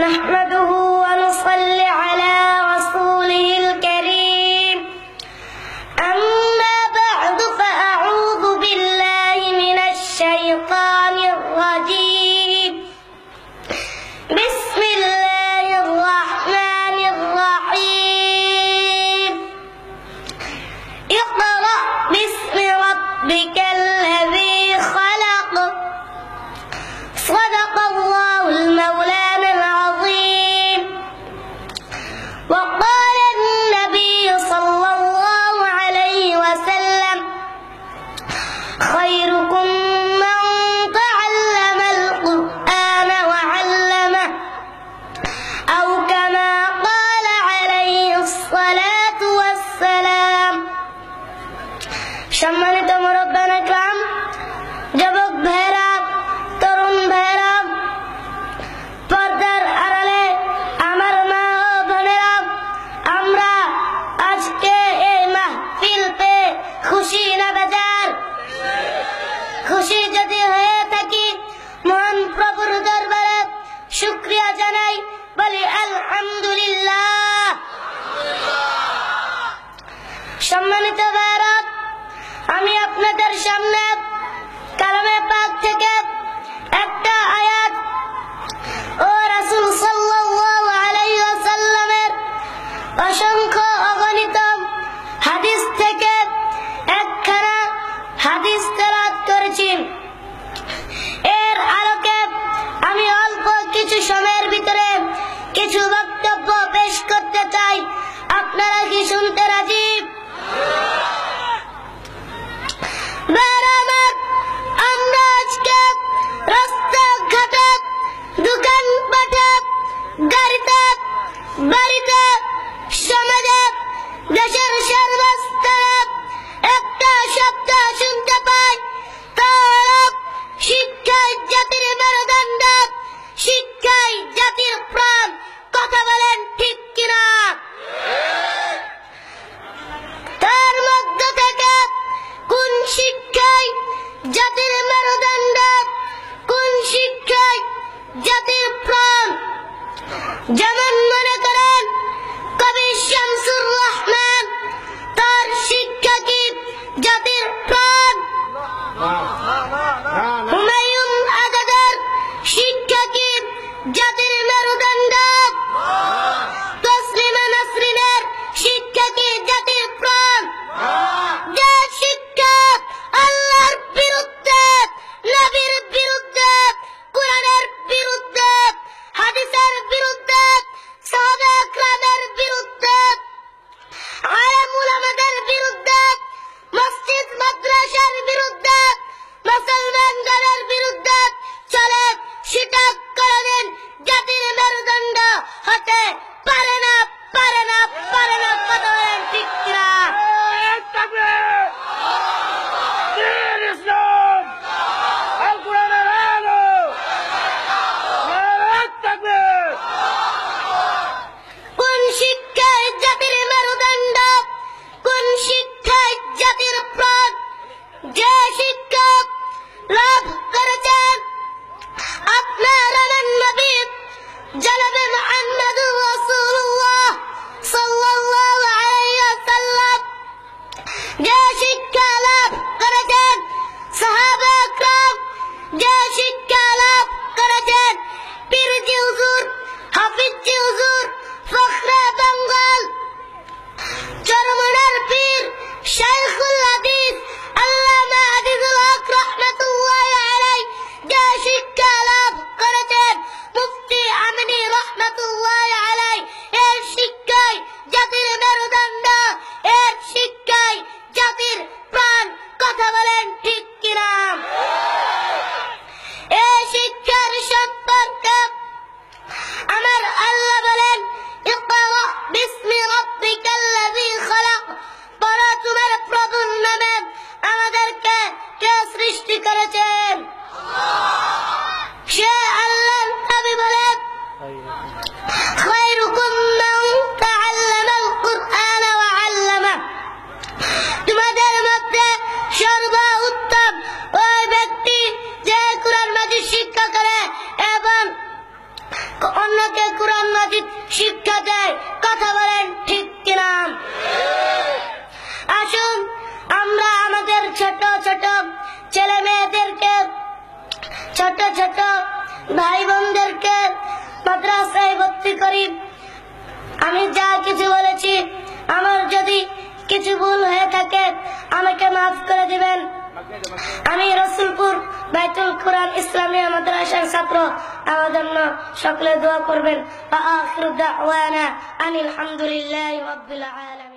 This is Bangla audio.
نحمده ونصلي على رسوله الكريم أما بعد فأعوذ بالله من الشيطان الرجيم بسم الله الرحمن الرحيم اقرأ باسم ربك الذي خلق صدق الله المولانا العظيم وقال النبي صلى الله عليه وسلم خيركم من تعلم القرآن وعلمه أو كما قال عليه الصلاة والسلام সম্মানিত মুরব্বিয়ান ইকরাম, যুবক ভাইরা, তরুণ ভাইরা, পর্দার আড়ালে আমার মা ও বোনেরা, আমরা আজকে এই মাহফিল পেয়ে খুশি না বেজার? খুশি যদি হয়ে থাকি মহান প্রভুর দরবারে শুকরিয়া জানাই, বলি আলহামদুলিল্লাহ। সম্মানিত ভাইরা, আমি আপনাদের সামনে কালামে পাক থেকে একটা আয়াত ও রাসূল সাল্লাল্লাহু আলাইহি ওয়াসাল্লামের অসংখ্য অগণিত হাদিস থেকে একখানা হাদিস তেলাওয়াত করেছি। এর আলোকে আমি অল্প কিছু সময়ের ভিতরে কিছু বক্তব্য পেশ করতে চাই। আপনারা কি শুনতে রাজি? আমরা আজকে রাস্তাঘাটে, দোকানপাটে, গাড়িতে, বাড়িতে, সমাজে, দেশের সর্বস্তরে একটা শব্দ শুনতে পাই, তা হলো শিক্ষাই জাতির মেরুদণ্ড, শিক্ষাই জাতির প্রাণ। কথা বলেন ঠিক কিনা? তার মধ্য থেকে কোন শিক্ষাই জাতির মেরুদণ্ড, কোন শিক্ষাই জাতির প্রাণ? যেমন মনে করেন কবি শামসুর রহমান, তার শিক্ষা কি জাতির প্রাণ? হুমায়ুন আজাদের শিক্ষা কি জাতির মেরুদণ্ড? তসলিমা নাসরিনের শিক্ষা কি জাতির প্রাণ? যে শিক্ষা আল্লাহর বিরুদ্ধে, নবীর বিরুদ্ধে, কোরআনের বিরুদ্ধে, হাদিসের বিরুদ্ধে, সাহাবা একরামের বিরুদ্ধে, আলেম উলামাদের বিরুদ্ধে, মসজিদ মাদ্রাসার বিরুদ্ধে, মুসলমানদের বিরুদ্ধে চলে, সেটা কোনদিন জাতির মেরুদণ্ড হতে পারে না, পারে না, পারে না। কথা বলেন ঠিক কিনা? কোন শিক্ষায় জাতির মেরুদণ্ড, কোন শিক্ষায় জাতির প্রাণ? যে শিক্ষা লাভ করেছেন আপনার আমার নবী জনাবে মুহাম্মদুর রাসূলুল্লাহ সাল্লাল্লাহু আলাইহি ওয়াসাল্লাম, যে শিক্ষা লাভ করেছেন সাহাবা একরাম, যে শিক্ষা লাভ করেছেন পীরজি হুজুর, হাফিজজি হুজুর, ফখরে বেঙ্গল, চরমনার পীর, শাইখুল হাদিস আল্লামা আজিজুল হক রাহমাতুল্লাহি আলাইহি, যে শিক্ষা লাভ করেছেন মুফতি আমিনী রাহমাতুল্লাহি আলাইহি, এর শিক্ষাই জাতির মেরুদণ্ড, এর শিক্ষাই জাতির প্রাণ। কথা বলেন ঠিক কিনা? এই শিক্ষার সম্পর্কে আমার আল্লাহ বলেন ইকরা বিসমি রাব্বিকাল্লাযী খালাক, পড়ো তোমার প্রভুর নামে, আমাদেরকে কে সৃষ্টি করেছেন? সে আল্লাহর নবী বলেন খায়রুকুম মান তাআল্লামাল কুরআন ওয়া আল্লামা, তোমাদের মধ্যে সর্বোত্তম ওই ব্যক্তি যে কুরআন মাজিদ শিক্ষা করে এবং অন্যকে ছেলে মেয়েদেরকে, ছোট ছোট ভাই বোনদেরকে মাদ্রাসায় ভর্তি করি। আমি যা কিছু বলেছি, আমার যদি কিছু ভুল হয়ে থাকে আমাকে মাফ করে দিবেন। আমি রসুলপুর বাইতুল কুরআন ইসলামিয়া মাদ্রাসার ছাত্র, আমার জন্য সকলে দোয়া করবেন। ওয়া আখিরু দাওয়ানা আনিল হামদুলিল্লাহি রাব্বিল আলামিন।